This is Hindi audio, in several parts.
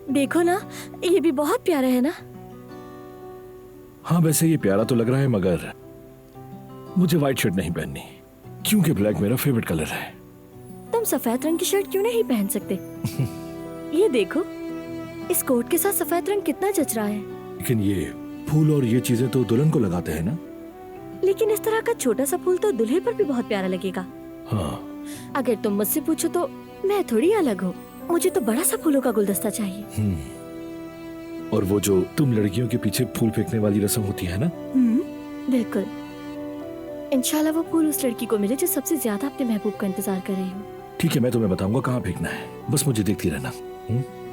देखो ना, ये भी बहुत प्यारा है ना। हाँ वैसे ये प्यारा तो लग रहा है, मगर मुझे व्हाइट शर्ट नहीं पहननी क्योंकि ब्लैक मेरा फेवरेट कलर है। तुम सफेद रंग की शर्ट क्यों नहीं पहन सकते? ये देखो, इस कोट के साथ सफेद रंग कितना जच रहा है। लेकिन ये फूल और ये चीजें तो दुल्हन को लगाते हैं ना। लेकिन इस तरह का छोटा सा फूल तो दूल्हे पर भी बहुत प्यारा लगेगा। हाँ अगर तुम मुझसे पूछो तो मैं थोड़ी अलग हूँ, मुझे तो बड़ा सा फूलों का गुलदस्ता चाहिए। और वो जो तुम लड़कियों के पीछे फूल फेंकने वाली रस्म होती है ना। बिल्कुल। इंशाल्लाह वो फूल उस लड़की को मिले जो सबसे ज्यादा अपने महबूब का इंतजार कर रही हो। ठीक है, मैं तुम्हें बताऊंगा कहाँ फेंकना है, बस मुझे देखती रहना।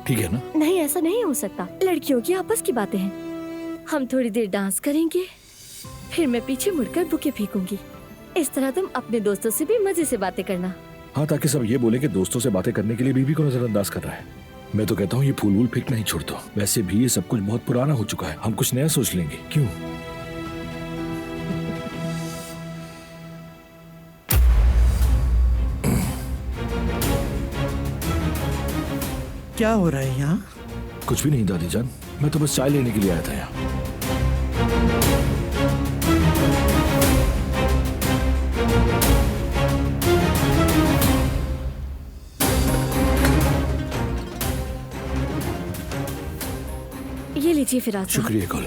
ठीक है ना? नहीं, ऐसा नहीं हो सकता। लड़कियों की आपस की बातें हैं। हम थोड़ी देर डांस करेंगे, फिर मैं पीछे मुड़कर बुके फेंकूंगी। इस तरह तुम अपने दोस्तों से भी मजे से बातें करना। हाँ, ताकि सब ये बोले कि दोस्तों से बातें करने के लिए बीवी को नजरअंदाज कर रहा है। मैं तो कहता हूँ ये फूल वूल फेंकना ही छोड़ दो। वैसे भी ये सब कुछ बहुत पुराना हो चुका है, हम कुछ नया सोच लेंगे। क्यों? क्या हो रहा है यहाँ? कुछ भी नहीं दादी जान, मैं तो बस चाय लेने के लिए आया था यहाँ। ये लीजिए फिराज साहब। शुक्रिया कुल।